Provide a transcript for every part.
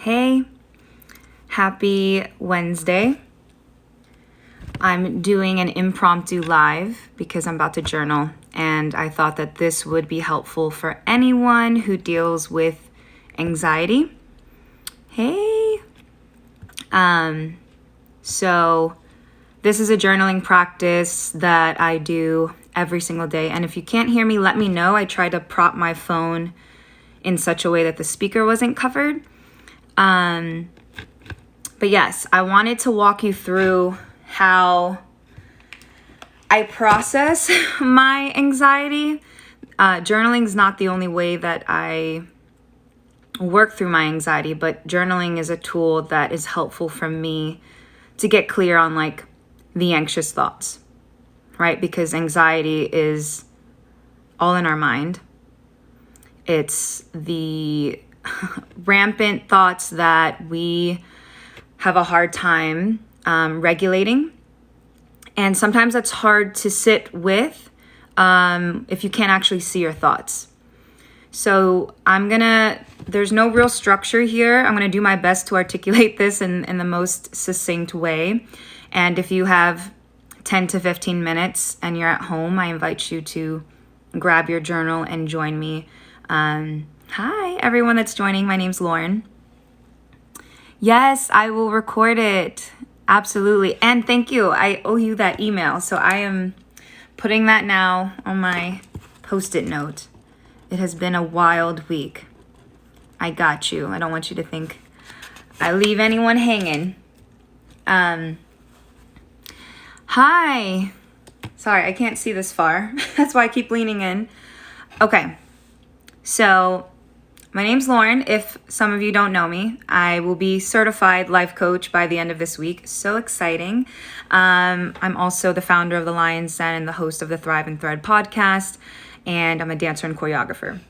Hey, happy Wednesday. I'm doing an impromptu live because I'm about to journal, and I thought that this would be helpful for anyone who deals with anxiety. Hey. So this is a journaling practice that I do every single day, and if you can't hear me, let me know. I try to prop my phone in such a way that the speaker wasn't covered. But yes, I wanted to walk you through how I process my anxiety. Journaling is not the only way that I work through my anxiety, but journaling is a tool that is helpful for me to get clear on like the anxious thoughts, right? Because anxiety is all in our mind. It's the rampant thoughts that we have a hard time regulating. And sometimes that's hard to sit with if you can't actually see your thoughts. So there's no real structure here. I'm gonna do my best to articulate this in the most succinct way. And if you have 10 to 15 minutes and you're at home, I invite you to grab your journal and join me. Hi, everyone that's joining. My name's Lauren. Yes, I will record it. Absolutely. And thank you. I owe you that email. So I am putting that now on my Post-it note. It has been a wild week. I got you. I don't want you to think I leave anyone hanging. Hi. Sorry, I can't see this far. That's why I keep leaning in. Okay. So my name's Lauren. If some of you don't know me, I will be certified life coach by the end of this week. So exciting. I'm also the founder of the Lion's Den and the host of the Thrive and Thread podcast. And I'm a dancer and choreographer.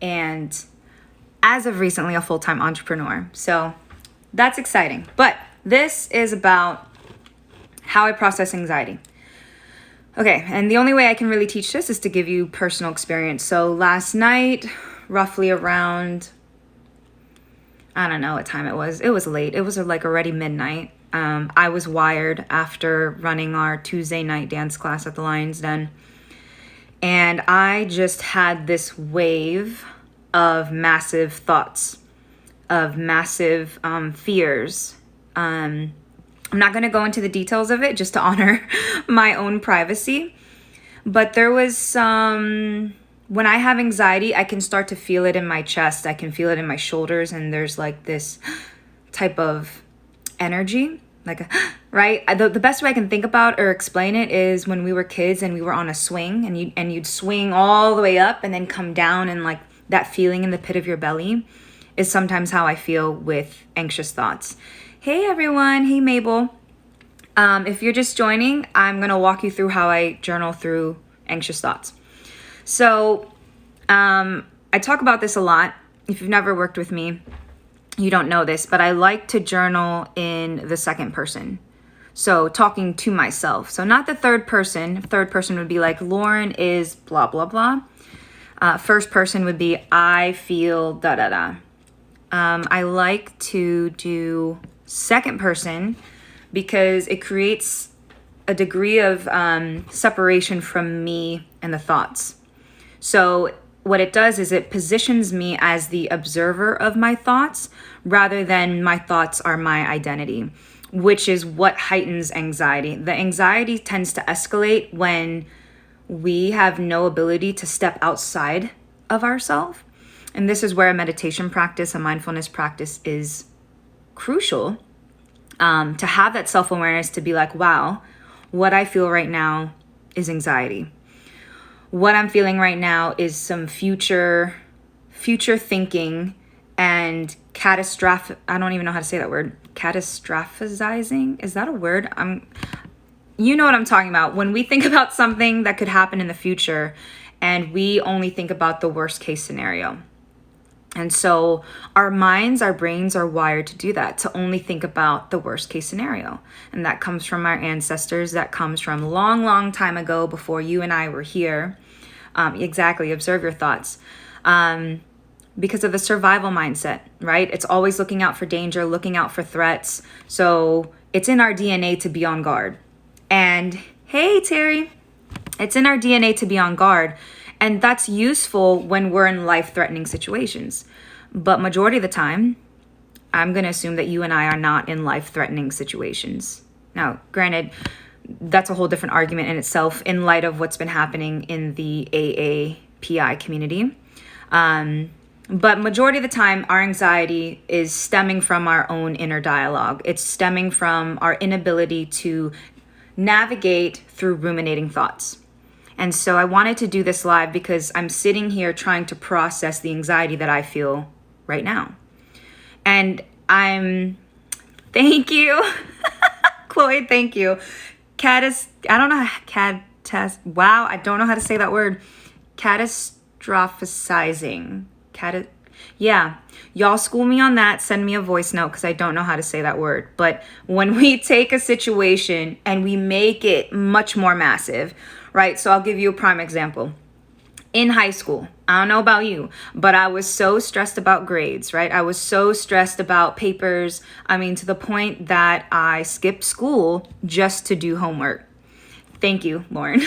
And as of recently, a full-time entrepreneur. So that's exciting. But this is about how I process anxiety. Okay, and the only way I can really teach this is to give you personal experience. So last night, roughly around, I don't know what time it was. It was late. It was like already midnight. I was wired after running our Tuesday night dance class at the Lion's Den. And I just had this wave of massive thoughts, of massive fears. I'm not going to go into the details of it just to honor my own privacy. But there was some... When I have anxiety, I can start to feel it in my chest. I can feel it in my shoulders. And there's like this type of energy, right? The best way I can think about or explain it is when we were kids and we were on a swing and you'd swing all the way up and then come down, and like that feeling in the pit of your belly is sometimes how I feel with anxious thoughts. Hey everyone. Hey Mabel. If you're just joining, I'm going to walk you through how I journal through anxious thoughts. So, I talk about this a lot. If you've never worked with me, you don't know this, but I like to journal in the second person. So talking to myself. So not the third person. Third person would be like, Lauren is blah, blah, blah. First person would be, I feel da, da, da. I like to do second person because it creates a degree of separation from me and the thoughts. So what it does is it positions me as the observer of my thoughts rather than my thoughts are my identity, which is what heightens anxiety. The anxiety tends to escalate when we have no ability to step outside of ourselves. And this is where a meditation practice, a mindfulness practice is crucial, to have that self-awareness to be like, wow, what I feel right now is anxiety. What I'm feeling right now is some future thinking and catastrophic. I don't even know how to say that word. Catastrophizing. Is that a word? You know what I'm talking about. When we think about something that could happen in the future and we only think about the worst case scenario. And so our minds, our brains are wired to do that, to only think about the worst case scenario. And that comes from our ancestors. That comes from long, long time ago before you and I were here. Exactly. Observe your thoughts. because of the survival mindset, right? It's always looking out for danger, looking out for threats. So it's in our DNA to be on guard. And hey, Terry, it's in our DNA to be on guard. And that's useful when we're in life-threatening situations. But majority of the time, I'm going to assume that you and I are not in life-threatening situations. Now, granted, that's a whole different argument in itself in light of what's been happening in the AAPI community. But majority of the time, our anxiety is stemming from our own inner dialogue. It's stemming from our inability to navigate through ruminating thoughts. And so I wanted to do this live because I'm sitting here trying to process the anxiety that I feel right now. And thank you. Chloe, thank you. Wow, I don't know how to say that word. Catastrophizing. Yeah, y'all school me on that. Send me a voice note because I don't know how to say that word. But when we take a situation and we make it much more massive, right? So I'll give you a prime example. In high school, I don't know about you, but I was so stressed about grades, right? I was so stressed about papers. I mean, to the point that I skipped school just to do homework. Thank you, Lauren.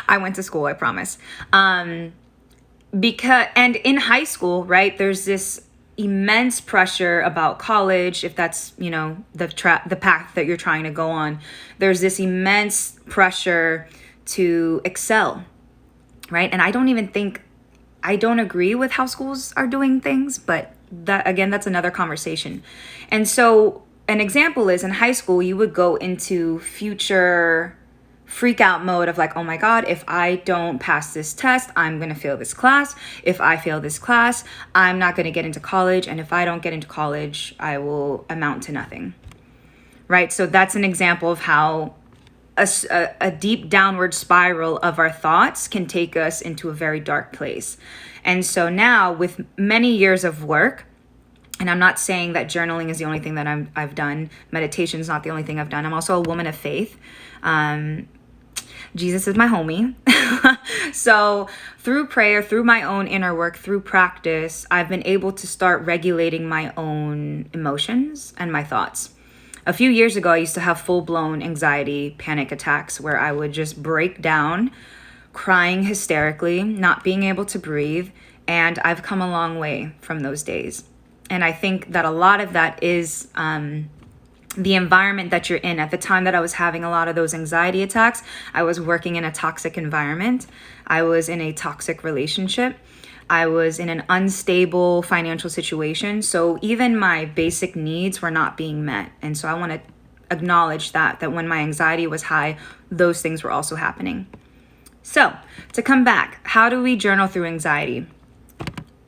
I went to school, I promise. And in high school, right, there's this immense pressure about college, if that's, the path that you're trying to go on. There's this immense pressure to excel, right? And I don't agree with how schools are doing things, but that's another conversation. And so an example is in high school, you would go into future freak out mode of like, oh my God, if I don't pass this test, I'm going to fail this class. If I fail this class, I'm not going to get into college. And if I don't get into college, I will amount to nothing, right? So that's an example of how a deep downward spiral of our thoughts can take us into a very dark place. And so now with many years of work, and I'm not saying that journaling is the only thing that I've done. Meditation is not the only thing I've done. I'm also a woman of faith. Jesus is my homie. So through prayer, through my own inner work, through practice, I've been able to start regulating my own emotions and my thoughts. A few years ago, I used to have full-blown anxiety, panic attacks where I would just break down, crying hysterically, not being able to breathe. And I've come a long way from those days. And I think that a lot of that is the environment that you're in. At the time that I was having a lot of those anxiety attacks, I was working in a toxic environment. I was in a toxic relationship. I was in an unstable financial situation. So even my basic needs were not being met. And so I want to acknowledge that when my anxiety was high, those things were also happening. So to come back, how do we journal through anxiety?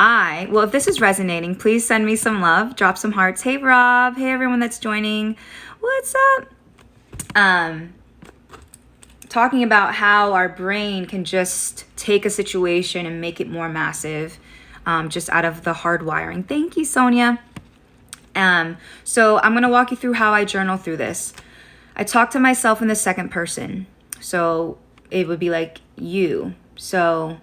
If this is resonating, please send me some love, drop some hearts. Hey, Rob. Hey, everyone that's joining. What's up? Talking about how our brain can just take a situation and make it more massive, just out of the hardwiring. Thank you, Sonia. So I'm going to walk you through how I journal through this. I talk to myself in the second person. So it would be like you. So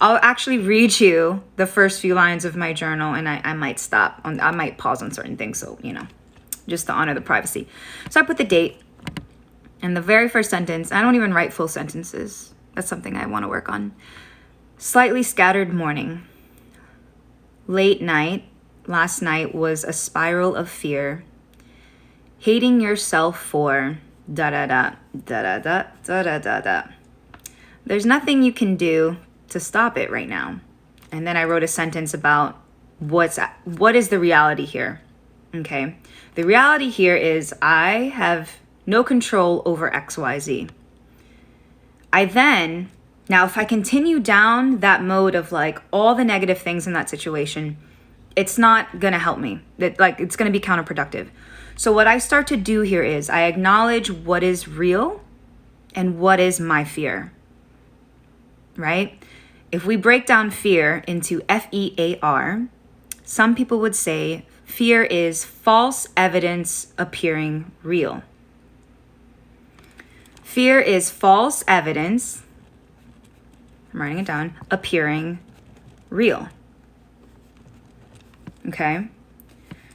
I'll actually read you the first few lines of my journal, and I might stop. I might pause on certain things, so, just to honor the privacy. So I put the date. And the very first sentence, I don't even write full sentences. That's something I want to work on. Slightly scattered morning. Late night. Last night was a spiral of fear. Hating yourself for da-da-da, da-da-da, da-da-da-da. There's nothing you can do to stop it right now. And then I wrote a sentence about what is the reality here. Okay. The reality here is I have no control over XYZ. Now if I continue down that mode of like all the negative things in that situation, it's not gonna help me. It's gonna be counterproductive. So what I start to do here is I acknowledge what is real and what is my fear, right? If we break down fear into FEAR, some people would say fear is false evidence appearing real. Fear is false evidence, I'm writing it down, appearing real. Okay?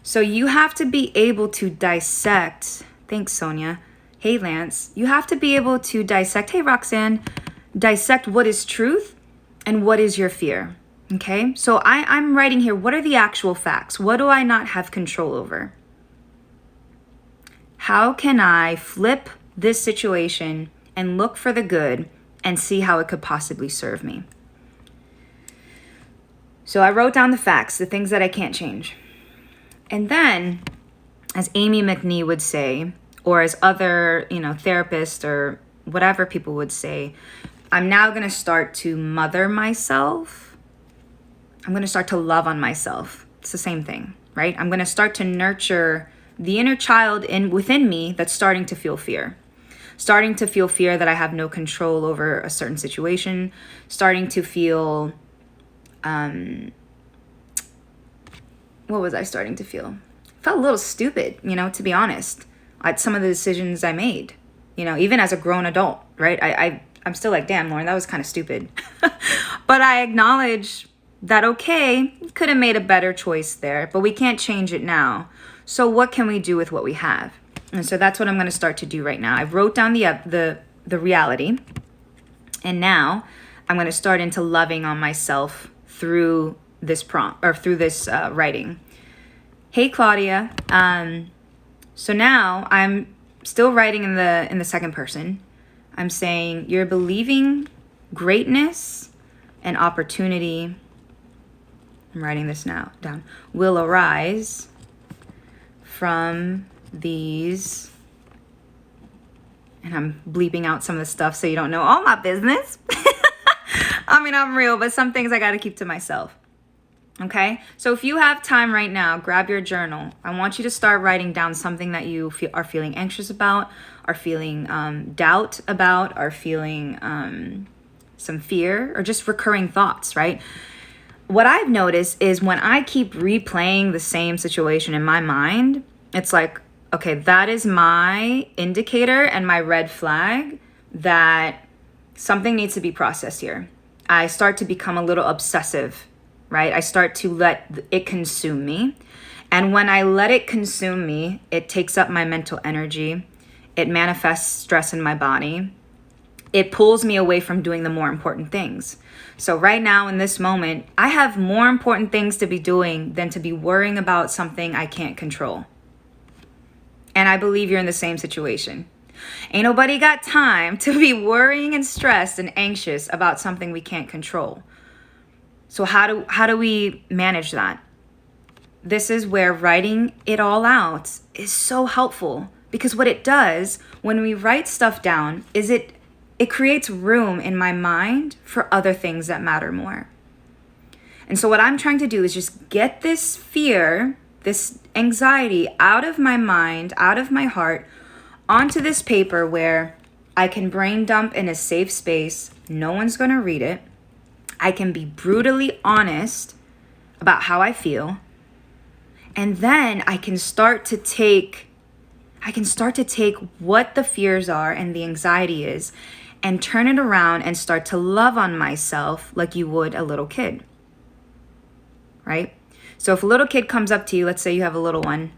So you have to be able to dissect. Thanks, Sonia. Hey, Lance. You have to be able to dissect. Hey, Roxanne. Dissect what is truth and what is your fear. Okay? So I'm writing here, what are the actual facts? What do I not have control over? How can I flip this situation and look for the good and see how it could possibly serve me? So I wrote down the facts, the things that I can't change. And then, as Amy McNee would say, or as other, therapists or whatever people would say, I'm now going to start to mother myself. I'm going to start to love on myself. It's the same thing, right? I'm going to start to nurture the inner child within me that's starting to feel fear. Starting to feel fear that I have no control over a certain situation. Starting to feel, what was I starting to feel? I felt a little stupid, to be honest, at some of the decisions I made, even as a grown adult, right? I'm still like, damn, Lauren, that was kind of stupid. But I acknowledge that, okay, could have made a better choice there, but we can't change it now. So what can we do with what we have? And so that's what I'm going to start to do right now. I wrote down the reality, and now I'm going to start into loving on myself through this prompt or through this writing. Hey, Claudia. So now I'm still writing in the second person. I'm saying you're believing greatness and opportunity. I'm writing this now down. Will arise from these, and I'm bleeping out some of the stuff so you don't know all my business. I mean, I'm real, but some things I got to keep to myself. Okay? So if you have time right now, grab your journal. I want you to start writing down something that you are feeling anxious about, are feeling doubt about, are feeling some fear, or just recurring thoughts, right? What I've noticed is when I keep replaying the same situation in my mind, it's like, okay, that is my indicator and my red flag that something needs to be processed here. I start to become a little obsessive, right? I start to let it consume me. And when I let it consume me, it takes up my mental energy. It manifests stress in my body. It pulls me away from doing the more important things. So right now in this moment, I have more important things to be doing than to be worrying about something I can't control. And I believe you're in the same situation. Ain't nobody got time to be worrying and stressed and anxious about something we can't control. So how do we manage that? This is where writing it all out is so helpful, because what it does when we write stuff down is it creates room in my mind for other things that matter more. And so what I'm trying to do is just get this fear, this anxiety out of my mind, out of my heart, onto this paper where I can brain dump in a safe space. No one's going to read it. I can be brutally honest about how I feel. And then I can start to take what the fears are and the anxiety is and turn it around and start to love on myself like you would a little kid. Right? So if a little kid comes up to you, let's say you have a little one.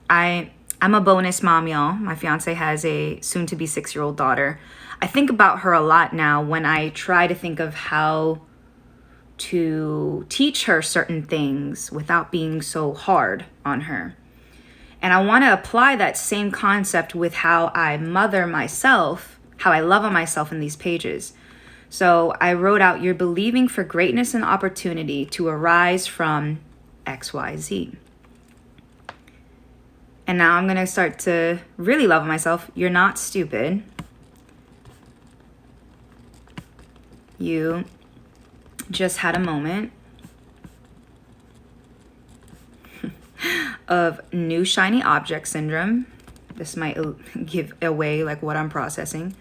I'm a bonus mom, y'all. My fiance has a soon-to-be 6-year-old daughter. I think about her a lot now when I try to think of how to teach her certain things without being so hard on her. And I want to apply that same concept with how I mother myself, how I love on myself in these pages. So I wrote out, you're believing for greatness and opportunity to arise from XYZ. And now I'm going to start to really love on myself. You're not stupid. You just had a moment of new shiny object syndrome. This might give away like what I'm processing.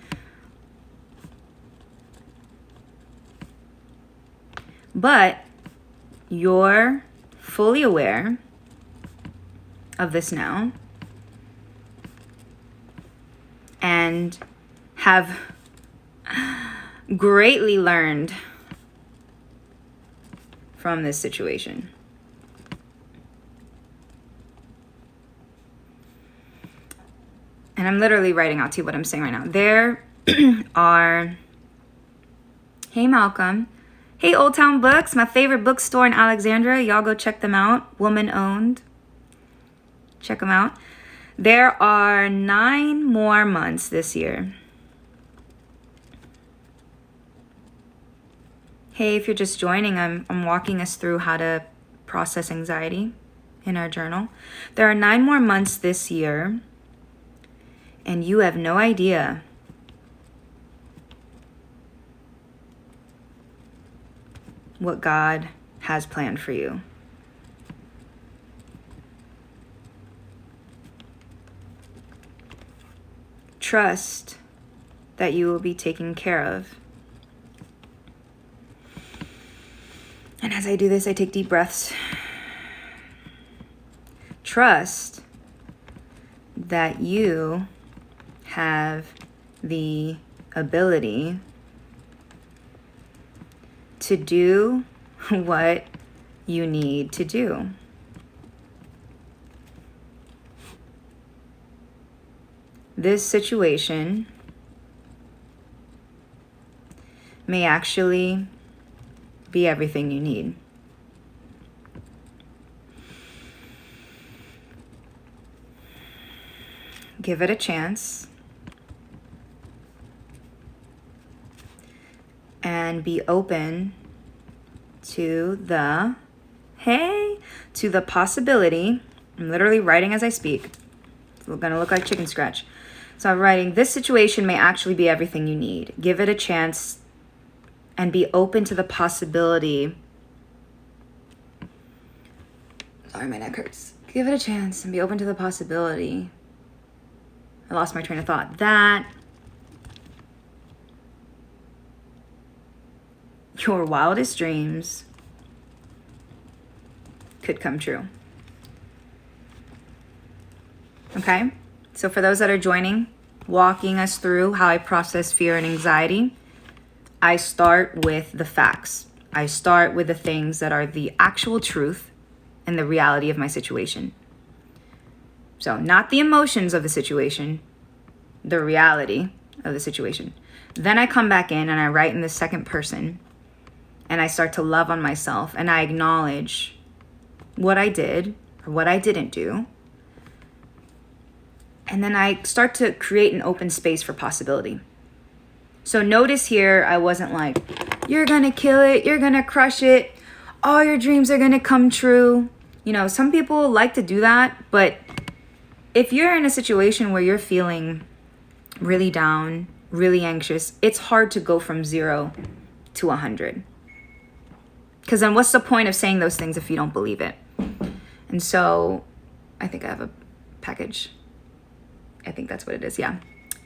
But you're fully aware of this now and have greatly learned from this situation. and I'm literally writing out to you what I'm saying right now. There are, hey Malcolm, hey Old Town Books, my favorite bookstore in Alexandria. Y'all go check them out. Woman owned. Check them out. There are 9 more months this year. Hey, if you're just joining, I'm walking us through how to process anxiety in our journal. There are 9 more months this year, and you have no idea what God has planned for you. Trust that you will be taken care of. And as I do this, I take deep breaths. Trust that you have the ability to do what you need to do. This situation may actually be everything you need. Give it a chance. And be open to the possibility. I'm literally writing as I speak. It's gonna look like chicken scratch. So I'm writing, this situation may actually be everything you need. Give it a chance and be open to the possibility. Sorry, my neck hurts. Give it a chance and be open to the possibility. I lost my train of thought. That your wildest dreams could come true. Okay? So for those that are joining, walking us through how I process fear and anxiety, I start with the facts. I start with the things that are the actual truth and the reality of my situation. So not the emotions of the situation, the reality of the situation. Then I come back in and I write in the second person and I start to love on myself and I acknowledge what I did or what I didn't do. And then I start to create an open space for possibility. So notice here, I wasn't like, you're gonna kill it, you're gonna crush it, all your dreams are gonna come true. You know, some people like to do that, but if you're in a situation where you're feeling really down, really anxious, it's hard to go from 0 to 100. Because then what's the point of saying those things if you don't believe it? And so I think I have a package. I think that's what it is. Yeah.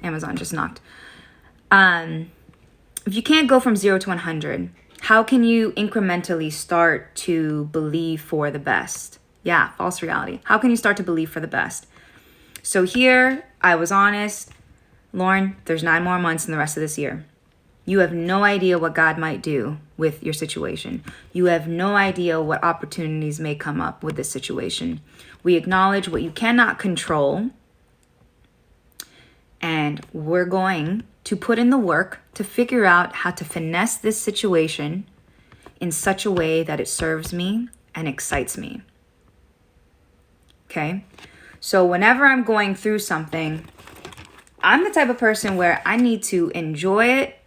Amazon just knocked. If you can't go from 0 to 100, how can you incrementally start to believe for the best? Yeah, false reality. How can you start to believe for the best? So here, I was honest. Lauren, there's 9 more months in the rest of this year. You have no idea what God might do with your situation. You have no idea what opportunities may come up with this situation. We acknowledge what you cannot control. And we're going to put in the work to figure out how to finesse this situation in such a way that it serves me and excites me. Okay? So whenever I'm going through something, I'm the type of person where I need to enjoy it.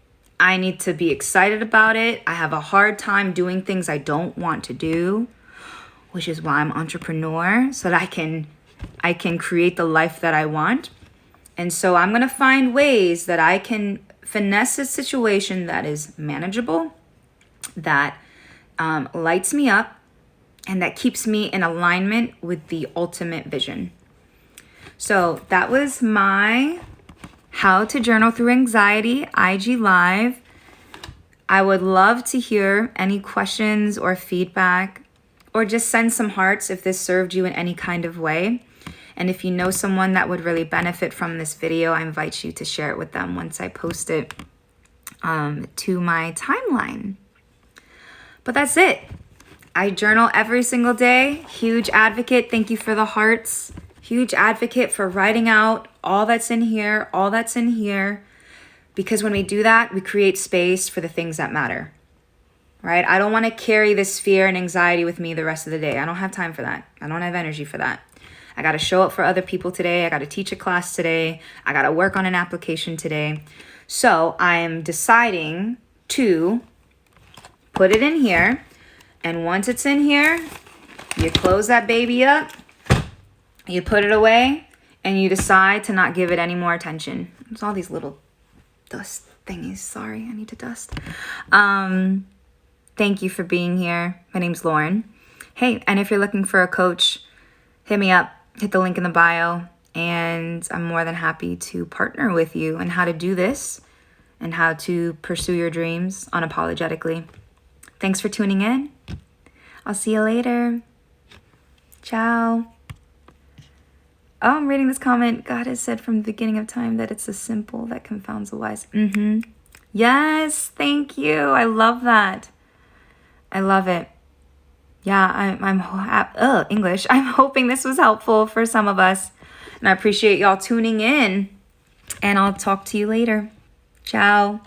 I need to be excited about it. I have a hard time doing things I don't want to do, which is why I'm an entrepreneur, so that I can create the life that I want. And so I'm going to find ways that I can finesse a situation that is manageable, that lights me up, and that keeps me in alignment with the ultimate vision. So that was my How to Journal Through Anxiety IG Live. I would love to hear any questions or feedback, or just send some hearts if this served you in any kind of way. And if you know someone that would really benefit from this video, I invite you to share it with them once I post it to my timeline. But that's it. I journal every single day. Huge advocate. Thank you for the hearts. Huge advocate for writing out all that's in here, all that's in here. Because when we do that, we create space for the things that matter, right? I don't want to carry this fear and anxiety with me the rest of the day. I don't have time for that. I don't have energy for that. I got to show up for other people today. I got to teach a class today. I got to work on an application today. So I am deciding to put it in here. And once it's in here, you close that baby up, you put it away, and you decide to not give it any more attention. There's all these little dust thingies. Sorry, I need to dust. Thank you for being here. My name's Lauren. Hey, and if you're looking for a coach, hit me up. Hit the link in the bio. And I'm more than happy to partner with you on how to do this and how to pursue your dreams unapologetically. Thanks for tuning in. I'll see you later. Ciao. Oh, I'm reading this comment. God has said from the beginning of time that it's the simple that confounds the wise. Yes, thank you. I love that. I love it. Yeah, English. I'm hoping this was helpful for some of us. And I appreciate y'all tuning in. And I'll talk to you later. Ciao.